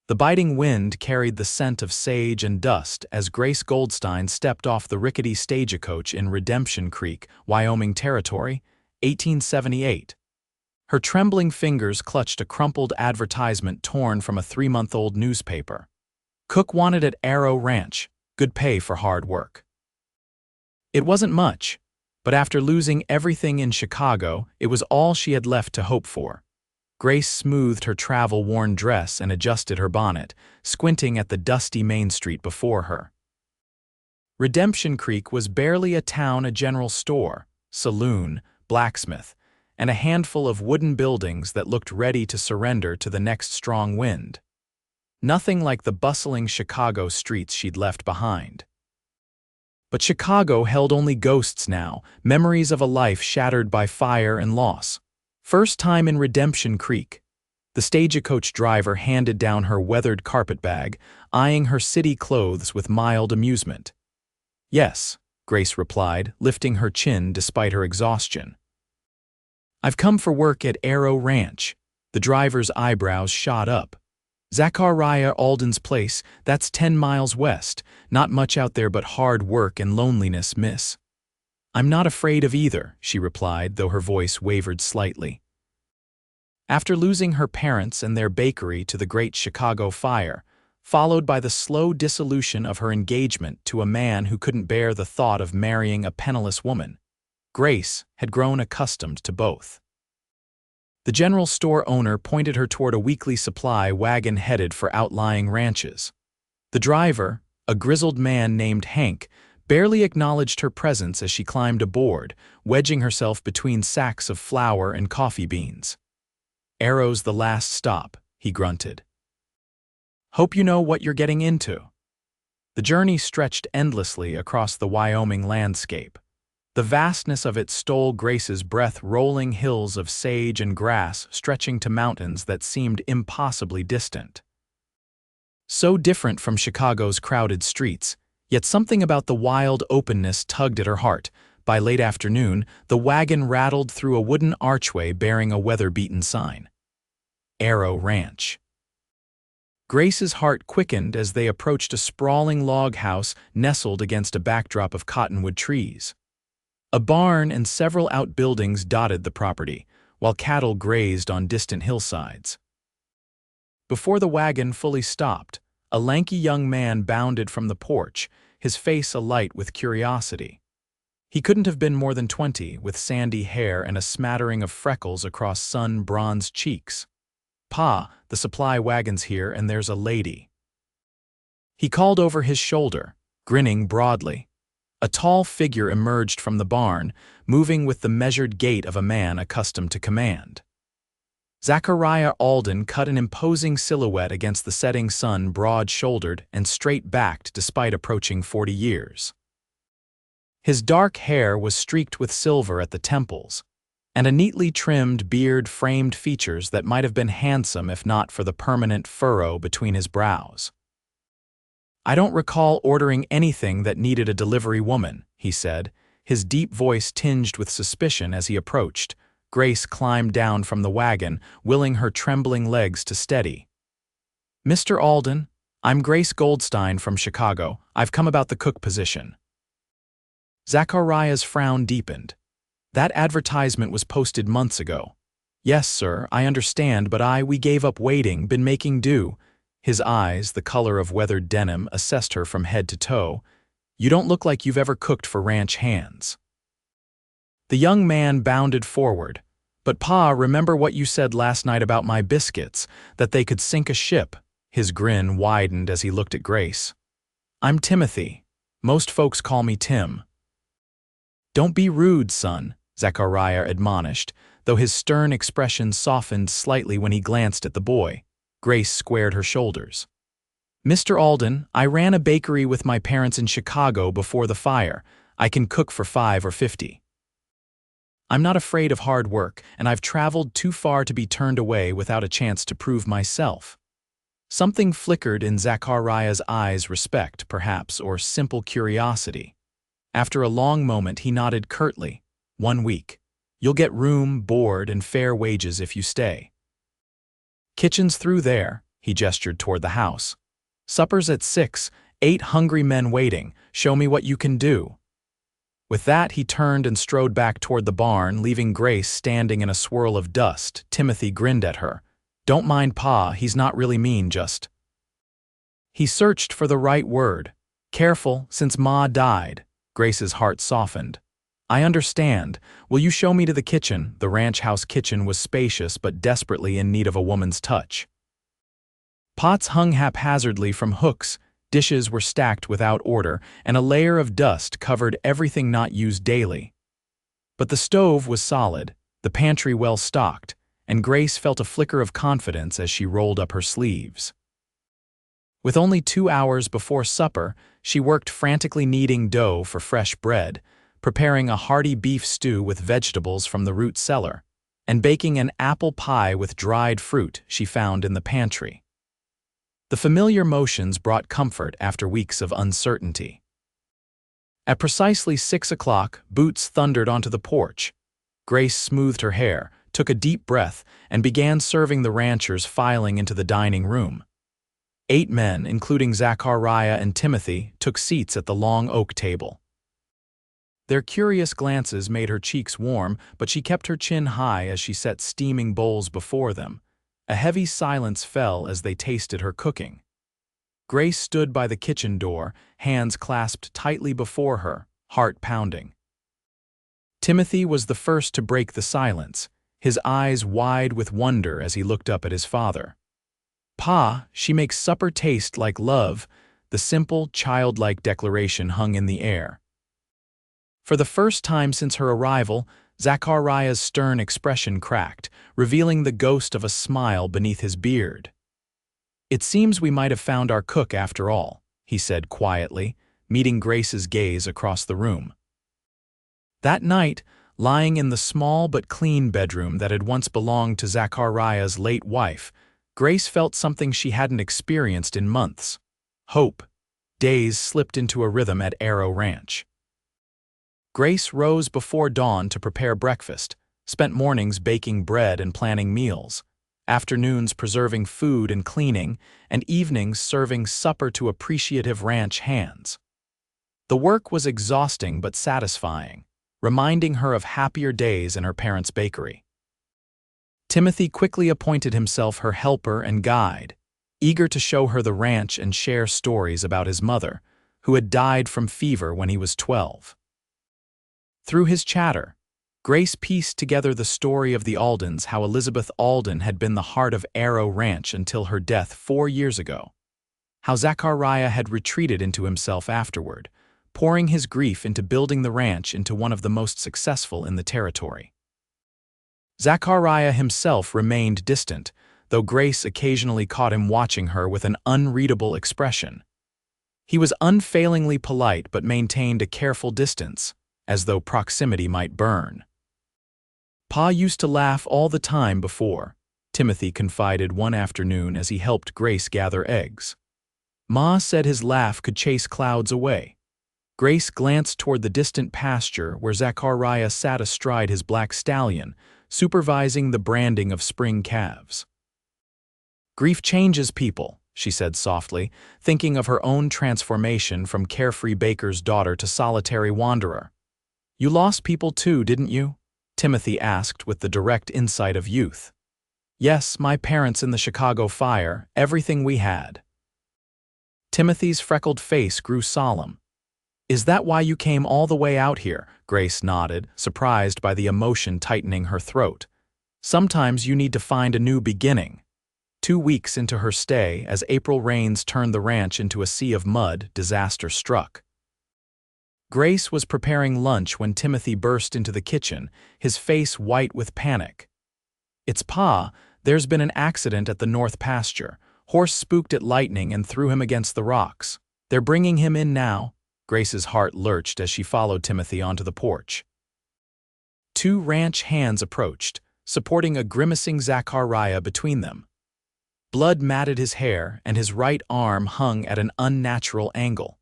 The biting wind carried the scent of sage and dust as Grace Goldstein stepped off the rickety stagecoach in Redemption Creek, Wyoming Territory, 1878. Her trembling fingers clutched a crumpled advertisement torn from a 3-month-old newspaper. Cook wanted at Arrow Ranch, good pay for hard work. It wasn't much, but after losing everything in Chicago, it was all she had left to hope for. Grace smoothed her travel-worn dress and adjusted her bonnet, squinting at the dusty Main Street before her. Redemption Creek was barely a town, a general store, saloon, blacksmith, and a handful of wooden buildings that looked ready to surrender to the next strong wind. Nothing like the bustling Chicago streets she'd left behind. But Chicago held only ghosts now, memories of a life shattered by fire and loss. First time in Redemption Creek. The stagecoach driver handed down her weathered carpetbag, eyeing her city clothes with mild amusement. "Yes," Grace replied, lifting her chin despite her exhaustion. "I've come for work at Arrow Ranch." The driver's eyebrows shot up. "Zachariah Alden's place, that's 10 miles west. Not much out there but hard work and loneliness, miss." "I'm not afraid of either," she replied, though her voice wavered slightly. After losing her parents and their bakery to the Great Chicago Fire, followed by the slow dissolution of her engagement to a man who couldn't bear the thought of marrying a penniless woman, Grace had grown accustomed to both. The general store owner pointed her toward a weekly supply wagon headed for outlying ranches. The driver, a grizzled man named Hank, barely acknowledged her presence as she climbed aboard, wedging herself between sacks of flour and coffee beans. "Arrow's the last stop," he grunted. "Hope you know what you're getting into." The journey stretched endlessly across the Wyoming landscape. The vastness of it stole Grace's breath, rolling hills of sage and grass stretching to mountains that seemed impossibly distant. So different from Chicago's crowded streets, yet something about the wild openness tugged at her heart. By late afternoon, the wagon rattled through a wooden archway bearing a weather-beaten sign. Arrow Ranch. Grace's heart quickened as they approached a sprawling log house nestled against a backdrop of cottonwood trees. A barn and several outbuildings dotted the property, while cattle grazed on distant hillsides. Before the wagon fully stopped, a lanky young man bounded from the porch, his face alight with curiosity. He couldn't have been more than 20, with sandy hair and a smattering of freckles across sun-bronzed cheeks. "Pa, the supply wagon's here and there's a lady." He called over his shoulder, grinning broadly. A tall figure emerged from the barn, moving with the measured gait of a man accustomed to command. Zachariah Alden cut an imposing silhouette against the setting sun, broad-shouldered and straight-backed despite approaching 40 years. His dark hair was streaked with silver at the temples, and a neatly trimmed beard framed features that might have been handsome if not for the permanent furrow between his brows. "I don't recall ordering anything that needed a delivery woman," he said, his deep voice tinged with suspicion as he approached. Grace climbed down from the wagon, willing her trembling legs to steady. "Mr. Alden, I'm Grace Goldstein from Chicago. I've come about the cook position." Zachariah's frown deepened. "That advertisement was posted months ago." "Yes, sir, I understand, but we gave up waiting, been making do." His eyes, the color of weathered denim, assessed her from head to toe. "You don't look like you've ever cooked for ranch hands." The young man bounded forward. "But Pa, remember what you said last night about my biscuits, that they could sink a ship?" His grin widened as he looked at Grace. "I'm Timothy. Most folks call me Tim." "Don't be rude, son," Zachariah admonished, though his stern expression softened slightly when he glanced at the boy. Grace squared her shoulders. "Mr. Alden, I ran a bakery with my parents in Chicago before the fire. I can cook for 5 or 50. I'm not afraid of hard work, and I've traveled too far to be turned away without a chance to prove myself." Something flickered in Zachariah's eyes, respect, perhaps, or simple curiosity. After a long moment, he nodded curtly. "1 week. You'll get room, board, and fair wages if you stay." "Kitchen's through there," He gestured toward the house. "Supper's at 6, 8 hungry men waiting. Show me what you can do." With that, he turned and strode back toward the barn, leaving Grace standing in a swirl of dust. Timothy grinned at her. "Don't mind Pa, he's not really mean, just—" He searched for the right word. "Careful, since Ma died." Grace's heart softened. "I understand. Will you show me to the kitchen?" The ranch house kitchen was spacious but desperately in need of a woman's touch. Pots hung haphazardly from hooks, dishes were stacked without order, and a layer of dust covered everything not used daily. But the stove was solid, the pantry well stocked, and Grace felt a flicker of confidence as she rolled up her sleeves. With only 2 hours before supper, she worked frantically kneading dough for fresh bread, preparing a hearty beef stew with vegetables from the root cellar, and baking an apple pie with dried fruit she found in the pantry. The familiar motions brought comfort after weeks of uncertainty. At precisely 6 o'clock, Boots thundered onto the porch. Grace smoothed her hair, took a deep breath, and began serving the ranchers filing into the dining room. 8 men, including Zachariah and Timothy, took seats at the long oak table. Their curious glances made her cheeks warm, but she kept her chin high as she set steaming bowls before them. A heavy silence fell as they tasted her cooking. Grace stood by the kitchen door, hands clasped tightly before her, heart pounding. Timothy was the first to break the silence, his eyes wide with wonder as he looked up at his father. "Pa, she makes supper taste like love," the simple, childlike declaration hung in the air. For the first time since her arrival, Zachariah's stern expression cracked, revealing the ghost of a smile beneath his beard. "It seems we might have found our cook after all," he said quietly, meeting Grace's gaze across the room. That night, lying in the small but clean bedroom that had once belonged to Zachariah's late wife, Grace felt something she hadn't experienced in months: hope. Days slipped into a rhythm at Arrow Ranch. Grace rose before dawn to prepare breakfast, spent mornings baking bread and planning meals, afternoons preserving food and cleaning, and evenings serving supper to appreciative ranch hands. The work was exhausting but satisfying, reminding her of happier days in her parents' bakery. Timothy quickly appointed himself her helper and guide, eager to show her the ranch and share stories about his mother, who had died from fever when he was 12. Through his chatter, Grace pieced together the story of the Aldens, how Elizabeth Alden had been the heart of Arrow Ranch until her death 4 years ago, how Zachariah had retreated into himself afterward, pouring his grief into building the ranch into one of the most successful in the territory. Zachariah himself remained distant, though Grace occasionally caught him watching her with an unreadable expression. He was unfailingly polite but maintained a careful distance, as though proximity might burn. "Pa used to laugh all the time before," Timothy confided one afternoon as he helped Grace gather eggs. "Ma said his laugh could chase clouds away." Grace glanced toward the distant pasture where Zachariah sat astride his black stallion, supervising the branding of spring calves. "Grief changes people," she said softly, thinking of her own transformation from carefree baker's daughter to solitary wanderer. "You lost people too, didn't you?" Timothy asked with the direct insight of youth. "Yes, my parents in the Chicago fire, everything we had." Timothy's freckled face grew solemn. "Is that why you came all the way out here?" Grace nodded, surprised by the emotion tightening her throat. "Sometimes you need to find a new beginning." 2 weeks into her stay, as April rains turned the ranch into a sea of mud, disaster struck. Grace was preparing lunch when Timothy burst into the kitchen, his face white with panic. "It's Pa, there's been an accident at the north pasture. Horse spooked at lightning and threw him against the rocks. They're bringing him in now." Grace's heart lurched as she followed Timothy onto the porch. 2 ranch hands approached, supporting a grimacing Zachariah between them. Blood matted his hair, and his right arm hung at an unnatural angle.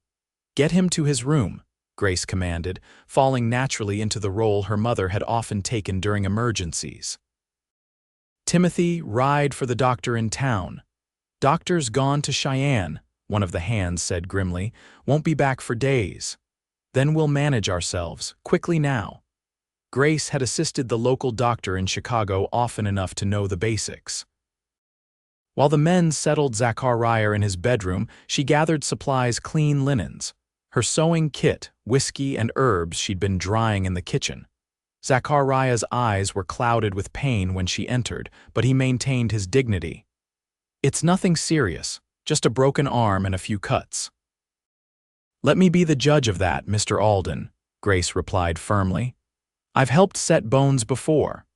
"Get him to his room," Grace commanded, falling naturally into the role her mother had often taken during emergencies. "Timothy, ride for the doctor in town." Doctor's gone to Cheyenne, one of the hands said grimly. Won't be back for days. Then we'll manage ourselves, quickly now. Grace had assisted the local doctor in Chicago often enough to know the basics. While the men settled Zachariah in his bedroom, she gathered supplies, clean linens, her sewing kit, whiskey, and herbs she'd been drying in the kitchen. Zachariah's eyes were clouded with pain when she entered, but he maintained his dignity. It's nothing serious, just a broken arm and a few cuts. Let me be the judge of that, Mr. Alden, Grace replied firmly. I've helped set bones before.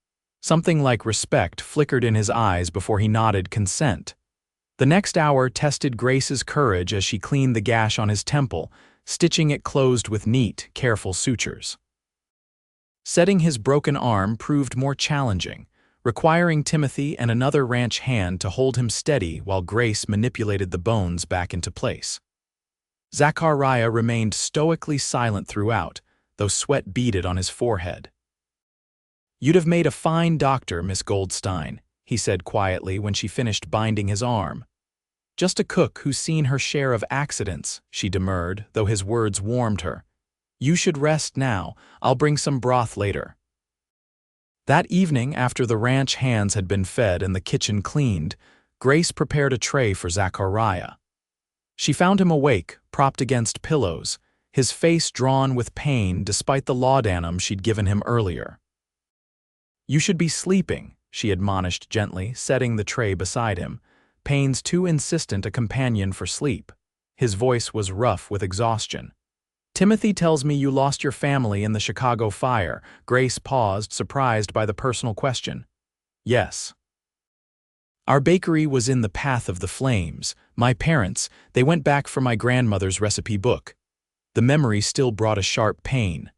Something like respect flickered in his eyes before he nodded consent. The next hour tested Grace's courage as she cleaned the gash on his temple, stitching it closed with neat, careful sutures. Setting his broken arm proved more challenging, requiring Timothy and another ranch hand to hold him steady while Grace manipulated the bones back into place. Zachariah remained stoically silent throughout, though sweat beaded on his forehead. You'd have made a fine doctor, Miss Goldstein, he said quietly when she finished binding his arm. Just a cook who's seen her share of accidents, she demurred, though his words warmed her. You should rest now. I'll bring some broth later. That evening, after the ranch hands had been fed and the kitchen cleaned, Grace prepared a tray for Zachariah. She found him awake, propped against pillows, his face drawn with pain despite the laudanum she'd given him earlier. You should be sleeping, she admonished gently, setting the tray beside him, pains too insistent a companion for sleep. His voice was rough with exhaustion. Timothy tells me you lost your family in the Chicago fire. Grace paused, surprised by the personal question. Yes. Our bakery was in the path of the flames. My parents, they went back for my grandmother's recipe book. The memory still brought a sharp pain.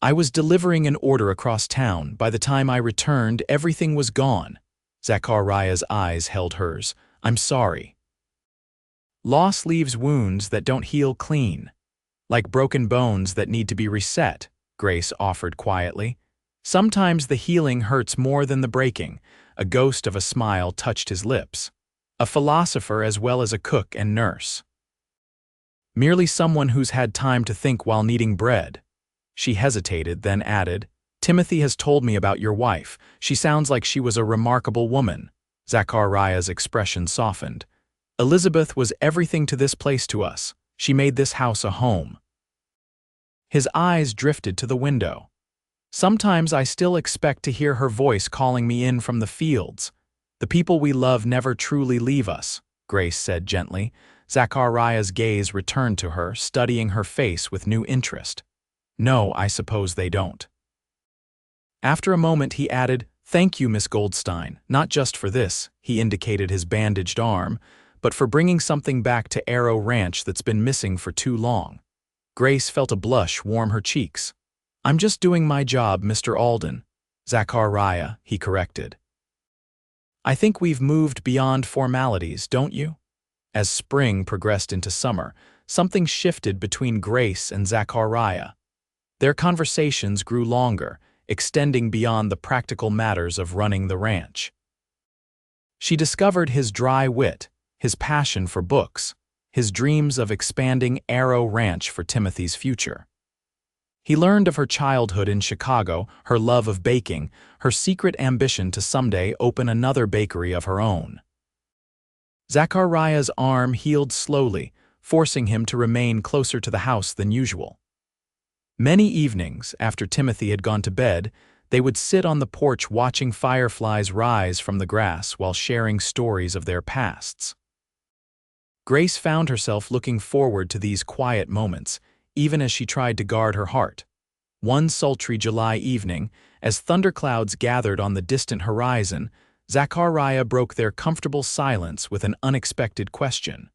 I was delivering an order across town. By the time I returned, everything was gone. Zachariah's eyes held hers. I'm sorry. Loss leaves wounds that don't heal clean. Like broken bones that need to be reset, Grace offered quietly. Sometimes the healing hurts more than the breaking. A ghost of a smile touched his lips. A philosopher as well as a cook and nurse. Merely someone who's had time to think while kneading bread. She hesitated, then added, Timothy has told me about your wife. She sounds like she was a remarkable woman. Zachariah's expression softened. Elizabeth was everything to this place to us. She made this house a home. His eyes drifted to the window. Sometimes I still expect to hear her voice calling me in from the fields. The people we love never truly leave us, Grace said gently. Zachariah's gaze returned to her, studying her face with new interest. No, I suppose they don't. After a moment he added, Thank you, Miss Goldstein, not just for this, he indicated his bandaged arm, but for bringing something back to Arrow Ranch that's been missing for too long. Grace felt a blush warm her cheeks. I'm just doing my job, Mr. Alden. Zachariah, he corrected. I think we've moved beyond formalities, don't you? As spring progressed into summer, something shifted between Grace and Zachariah. Their conversations grew longer, extending beyond the practical matters of running the ranch. She discovered his dry wit, his passion for books, his dreams of expanding Arrow Ranch for Timothy's future. He learned of her childhood in Chicago, her love of baking, her secret ambition to someday open another bakery of her own. Zachariah's arm healed slowly, forcing him to remain closer to the house than usual. Many evenings, after Timothy had gone to bed, they would sit on the porch watching fireflies rise from the grass while sharing stories of their pasts. Grace found herself looking forward to these quiet moments, even as she tried to guard her heart. One sultry July evening, as thunderclouds gathered on the distant horizon, Zachariah broke their comfortable silence with an unexpected question.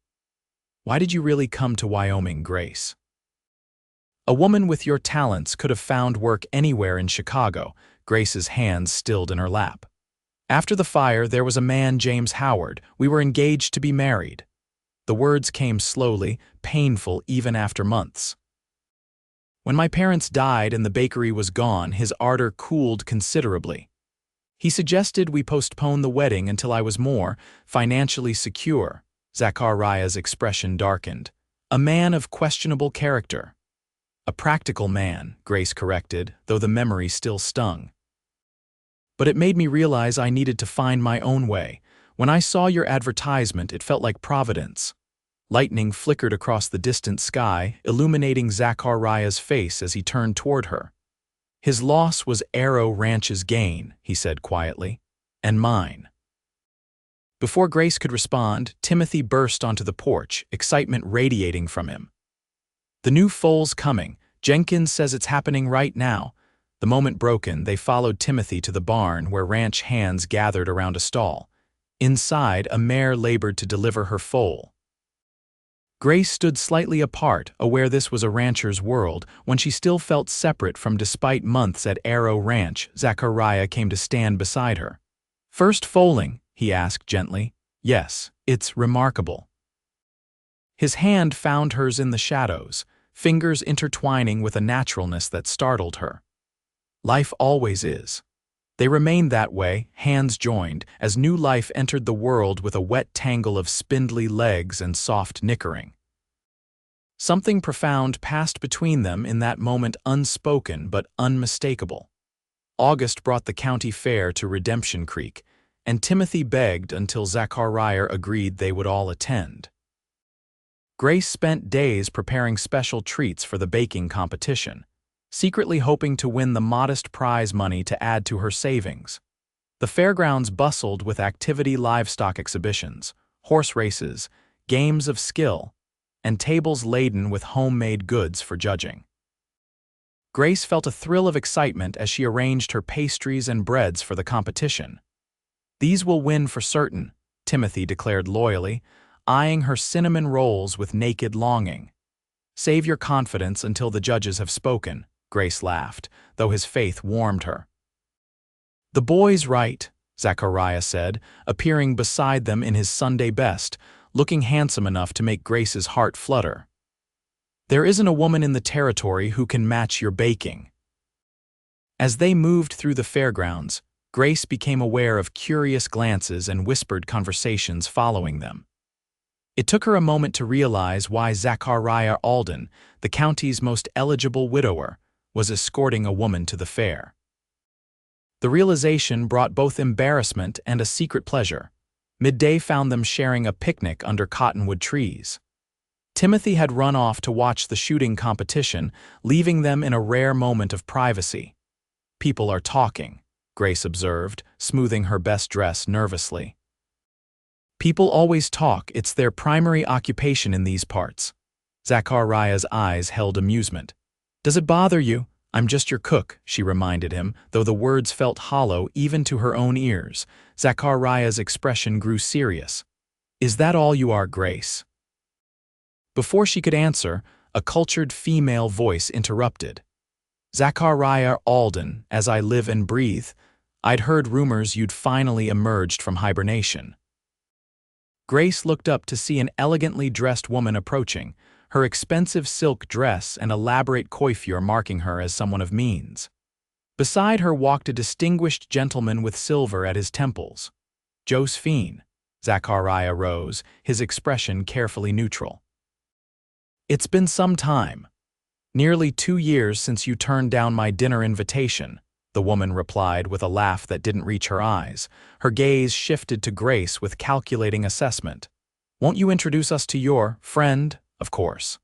Why did you really come to Wyoming, Grace? A woman with your talents could have found work anywhere in Chicago, Grace's hands stilled in her lap. After the fire, there was a man, James Howard. We were engaged to be married. The words came slowly, painful even after months. When my parents died and the bakery was gone, his ardor cooled considerably. He suggested we postpone the wedding until I was more financially secure. Zachariah's expression darkened. A man of questionable character. A practical man, Grace corrected, though the memory still stung. But it made me realize I needed to find my own way. When I saw your advertisement, it felt like providence. Lightning flickered across the distant sky, illuminating Zachariah's face as he turned toward her. His loss was Arrow Ranch's gain, he said quietly, and mine. Before Grace could respond, Timothy burst onto the porch, excitement radiating from him. The new foal's coming. Jenkins says it's happening right now. The moment broken, they followed Timothy to the barn where ranch hands gathered around a stall. Inside, a mare labored to deliver her foal. Grace stood slightly apart, aware this was a rancher's world, when she still felt separate from despite months at Arrow Ranch. Zachariah came to stand beside her. First foaling, he asked gently. Yes, it's remarkable. His hand found hers in the shadows, fingers intertwining with a naturalness that startled her. Life always is. They remained that way, hands joined, as new life entered the world with a wet tangle of spindly legs and soft nickering. Something profound passed between them in that moment, unspoken but unmistakable. August brought the county fair to Redemption Creek, and Timothy begged until Zachariah agreed they would all attend. Grace spent days preparing special treats for the baking competition, secretly hoping to win the modest prize money to add to her savings. The fairgrounds bustled with activity, livestock exhibitions, horse races, games of skill, and tables laden with homemade goods for judging. Grace felt a thrill of excitement as she arranged her pastries and breads for the competition. These will win for certain, Timothy declared loyally, eyeing her cinnamon rolls with naked longing. Save your confidence until the judges have spoken, Grace laughed, though his faith warmed her. The boy's right, Zachariah said, appearing beside them in his Sunday best, looking handsome enough to make Grace's heart flutter. There isn't a woman in the territory who can match your baking. As they moved through the fairgrounds, Grace became aware of curious glances and whispered conversations following them. It took her a moment to realize why Zachariah Alden, the county's most eligible widower, was escorting a woman to the fair. The realization brought both embarrassment and a secret pleasure. Midday found them sharing a picnic under cottonwood trees. Timothy had run off to watch the shooting competition, leaving them in a rare moment of privacy. People are talking, Grace observed, smoothing her best dress nervously. People always talk, it's their primary occupation in these parts. Zachariah's eyes held amusement. Does it bother you? I'm just your cook, she reminded him, though the words felt hollow even to her own ears. Zachariah's expression grew serious. Is that all you are, Grace? Before she could answer, a cultured female voice interrupted. Zachariah Alden, as I live and breathe, I'd heard rumors you'd finally emerged from hibernation. Grace looked up to see an elegantly dressed woman approaching, her expensive silk dress and elaborate coiffure marking her as someone of means. Beside her walked a distinguished gentleman with silver at his temples. Josephine. Zachariah rose, his expression carefully neutral. It's been some time. Nearly 2 years since you turned down my dinner invitation, the woman replied with a laugh that didn't reach her eyes. Her gaze shifted to Grace with calculating assessment. Won't you introduce us to your friend? Of course.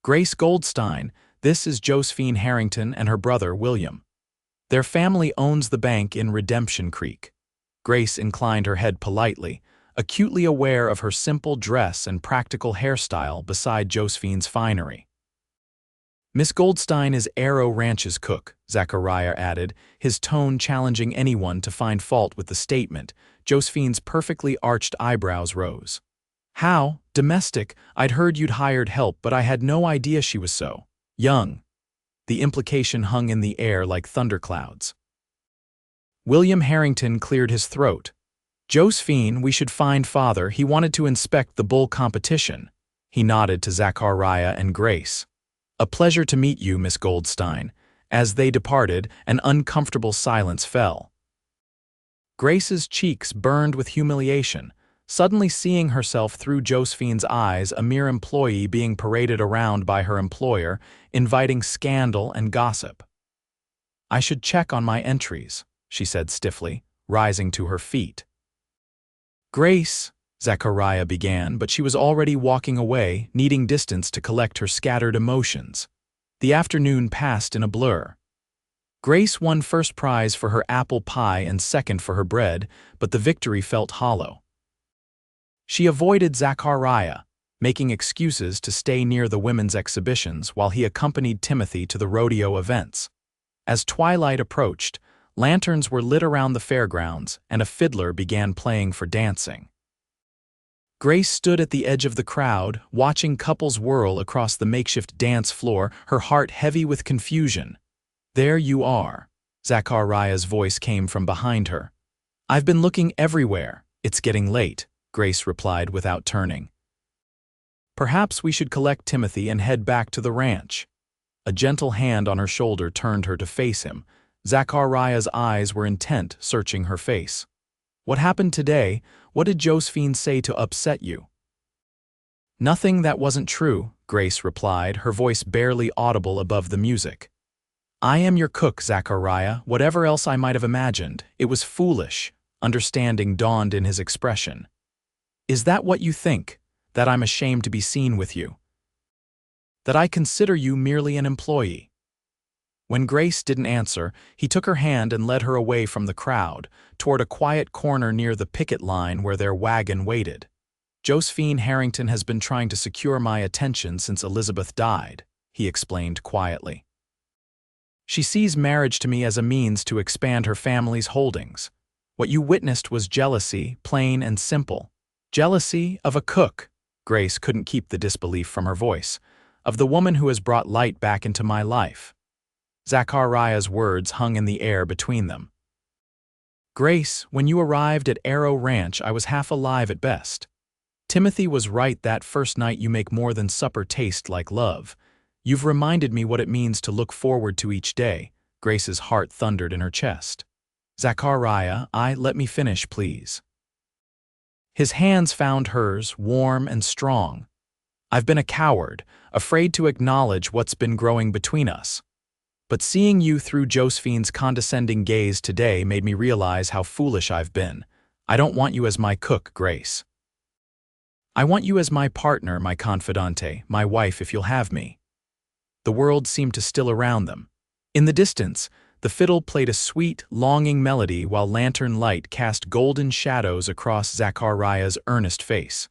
Grace Goldstein, this is Josephine Harrington and her brother William. Their family owns the bank in Redemption Creek. Grace inclined her head politely, acutely aware of her simple dress and practical hairstyle beside Josephine's finery. Miss Goldstein is Arrow Ranch's cook, Zachariah added, his tone challenging anyone to find fault with the statement. Josephine's perfectly arched eyebrows rose. How? Domestic? I'd heard you'd hired help, but I had no idea she was so young. The implication hung in the air like thunderclouds. William Harrington cleared his throat. Josephine, we should find father. He wanted to inspect the bull competition. He nodded to Zachariah and Grace. A pleasure to meet you, Miss Goldstein. As they departed, an uncomfortable silence fell. Grace's cheeks burned with humiliation, suddenly seeing herself through Josephine's eyes, a mere employee being paraded around by her employer, inviting scandal and gossip. "I should check on my entries," she said stiffly, rising to her feet. "Grace," Zachariah began, but she was already walking away, needing distance to collect her scattered emotions. The afternoon passed in a blur. Grace won first prize for her apple pie and second for her bread, but the victory felt hollow. She avoided Zachariah, making excuses to stay near the women's exhibitions while he accompanied Timothy to the rodeo events. As twilight approached, lanterns were lit around the fairgrounds and a fiddler began playing for dancing. Grace stood at the edge of the crowd, watching couples whirl across the makeshift dance floor, her heart heavy with confusion. "There you are," Zachariah's voice came from behind her. "I've been looking everywhere. It's getting late," Grace replied without turning. "Perhaps we should collect Timothy and head back to the ranch." A gentle hand on her shoulder turned her to face him. Zachariah's eyes were intent, searching her face. "What happened today? What did Josephine say to upset you?" "Nothing that wasn't true," Grace replied, her voice barely audible above the music. "I am your cook, Zachariah, whatever else I might have imagined. It was foolish." Understanding dawned in his expression. "Is that what you think? That I'm ashamed to be seen with you? That I consider you merely an employee?" When Grace didn't answer, he took her hand and led her away from the crowd, toward a quiet corner near the picket line where their wagon waited. "Josephine Harrington has been trying to secure my attention since Elizabeth died," he explained quietly. "She sees marriage to me as a means to expand her family's holdings. What you witnessed was jealousy, plain and simple. Jealousy of a cook." Grace couldn't keep the disbelief from her voice. "Of the woman who has brought light back into my life." Zachariah's words hung in the air between them. "Grace, when you arrived at Arrow Ranch, I was half alive at best. Timothy was right that first night you make more than supper taste like love. You've reminded me what it means to look forward to each day." Grace's heart thundered in her chest. "Zachariah, let me finish, please." His hands found hers, warm and strong. "I've been a coward, afraid to acknowledge what's been growing between us. But seeing you through Josephine's condescending gaze today made me realize how foolish I've been. I don't want you as my cook, Grace. I want you as my partner, my confidante, my wife if you'll have me." The world seemed to still around them. In the distance, the fiddle played a sweet, longing melody while lantern light cast golden shadows across Zachariah's earnest face.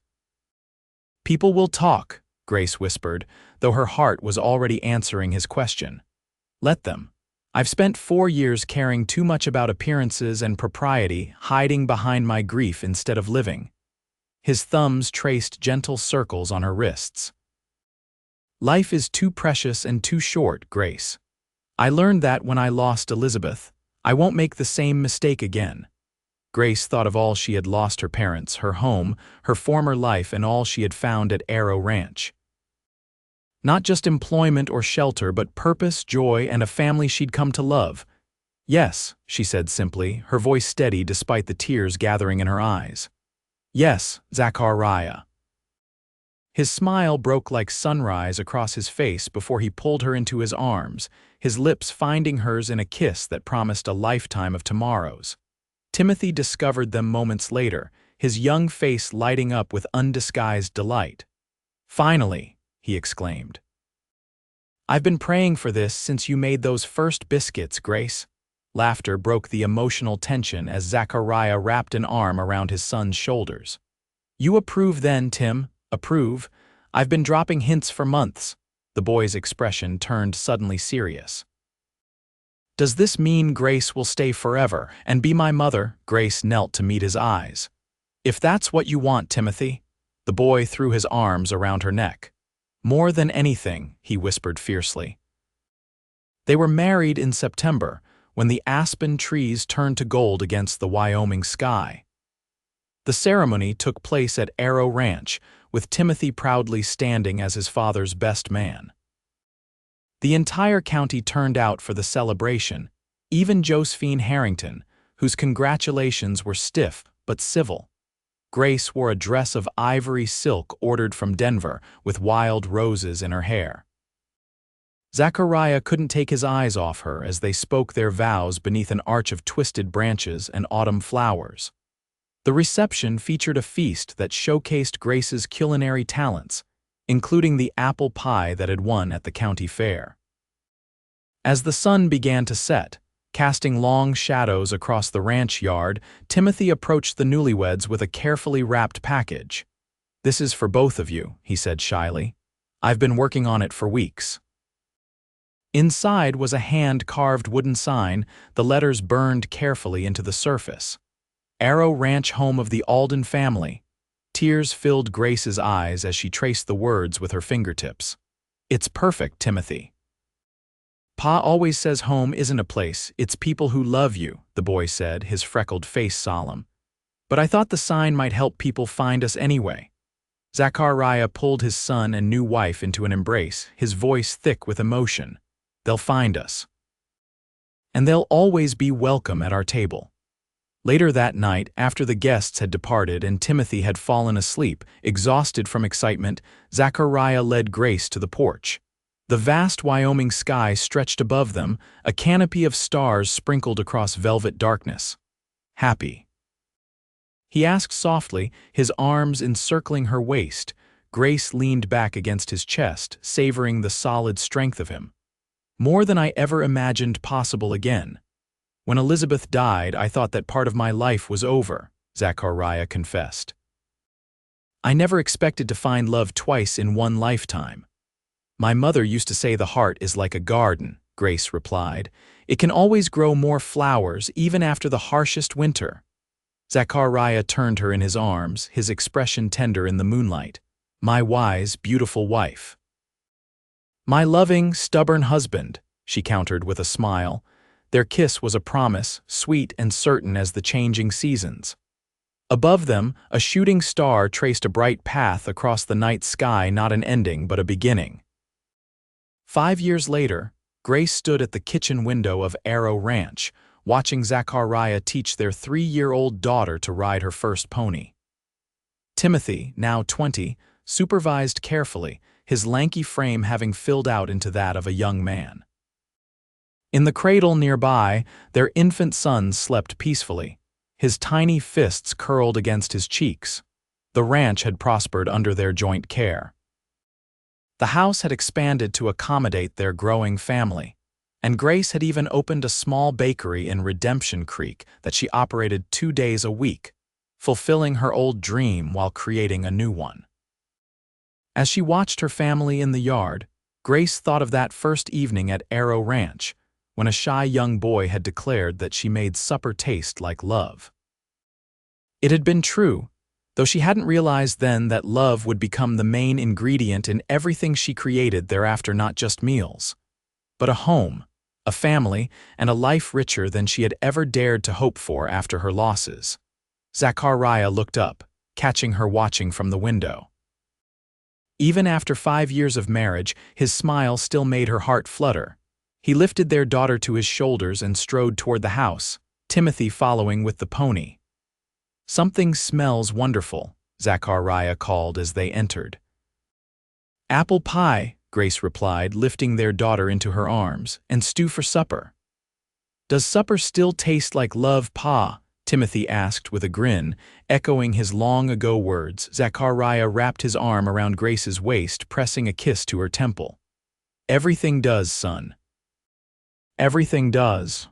"People will talk," Grace whispered, though her heart was already answering his question. "Let them. I've spent 4 years caring too much about appearances and propriety, hiding behind my grief instead of living." His thumbs traced gentle circles on her wrists. "Life is too precious and too short, Grace. I learned that when I lost Elizabeth. I won't make the same mistake again." Grace thought of all she had lost: her parents, her home, her former life, and all she had found at Arrow Ranch. Not just employment or shelter, but purpose, joy, and a family she'd come to love. "Yes," she said simply, her voice steady despite the tears gathering in her eyes. "Yes, Zachariah." His smile broke like sunrise across his face before he pulled her into his arms, his lips finding hers in a kiss that promised a lifetime of tomorrows. Timothy discovered them moments later, his young face lighting up with undisguised delight. "Finally," he exclaimed. "I've been praying for this since you made those first biscuits, Grace." Laughter broke the emotional tension as Zachariah wrapped an arm around his son's shoulders. "You approve then, Tim? Approve? I've been dropping hints for months." The boy's expression turned suddenly serious. "Does this mean Grace will stay forever and be my mother?" Grace knelt to meet his eyes. "If that's what you want, Timothy." The boy threw his arms around her neck. "More than anything," he whispered fiercely. They were married in September, when the aspen trees turned to gold against the Wyoming sky. The ceremony took place at Arrow Ranch, with Timothy proudly standing as his father's best man. The entire county turned out for the celebration, even Josephine Harrington, whose congratulations were stiff but civil. Grace wore a dress of ivory silk ordered from Denver, with wild roses in her hair. Zachariah couldn't take his eyes off her as they spoke their vows beneath an arch of twisted branches and autumn flowers. The reception featured a feast that showcased Grace's culinary talents, including the apple pie that had won at the county fair. As the sun began to set, casting long shadows across the ranch yard, Timothy approached the newlyweds with a carefully wrapped package. "This is for both of you," he said shyly. "I've been working on it for weeks." Inside was a hand-carved wooden sign, the letters burned carefully into the surface. Arrow Ranch, home of the Alden family. Tears filled Grace's eyes as she traced the words with her fingertips. "It's perfect, Timothy." "Pa always says home isn't a place, it's people who love you," the boy said, his freckled face solemn. "But I thought the sign might help people find us anyway." Zachariah pulled his son and new wife into an embrace, his voice thick with emotion. "They'll find us. And they'll always be welcome at our table." Later that night, after the guests had departed and Timothy had fallen asleep, exhausted from excitement, Zachariah led Grace to the porch. The vast Wyoming sky stretched above them, a canopy of stars sprinkled across velvet darkness. "Happy?" he asked softly, his arms encircling her waist. Grace leaned back against his chest, savoring the solid strength of him. "More than I ever imagined possible again. When Elizabeth died, I thought that part of my life was over," Zachariah confessed. "I never expected to find love twice in one lifetime." "My mother used to say the heart is like a garden," Grace replied. "It can always grow more flowers even after the harshest winter." Zachariah turned her in his arms, his expression tender in the moonlight. "My wise, beautiful wife." "My loving, stubborn husband," she countered with a smile. Their kiss was a promise, sweet and certain as the changing seasons. Above them, a shooting star traced a bright path across the night sky, not an ending but a beginning. 5 years later, Grace stood at the kitchen window of Arrow Ranch, watching Zachariah teach their 3-year-old daughter to ride her first pony. Timothy, now 20, supervised carefully, his lanky frame having filled out into that of a young man. In the cradle nearby, their infant son slept peacefully, his tiny fists curled against his cheeks. The ranch had prospered under their joint care. The house had expanded to accommodate their growing family, and Grace had even opened a small bakery in Redemption Creek that she operated 2 days a week, fulfilling her old dream while creating a new one. As she watched her family in the yard, Grace thought of that first evening at Arrow Ranch, when a shy young boy had declared that she made supper taste like love. It had been true, though she hadn't realized then that love would become the main ingredient in everything she created thereafter, not just meals, but a home, a family, and a life richer than she had ever dared to hope for after her losses. Zachariah looked up, catching her watching from the window. Even after 5 years of marriage, his smile still made her heart flutter. He lifted their daughter to his shoulders and strode toward the house, Timothy following with the pony. "Something smells wonderful," Zachariah called as they entered. "Apple pie," Grace replied, lifting their daughter into her arms, "and stew for supper." "Does supper still taste like love, Pa?" Timothy asked with a grin, echoing his long-ago words. Zachariah wrapped his arm around Grace's waist, pressing a kiss to her temple. "Everything does, son. Everything does."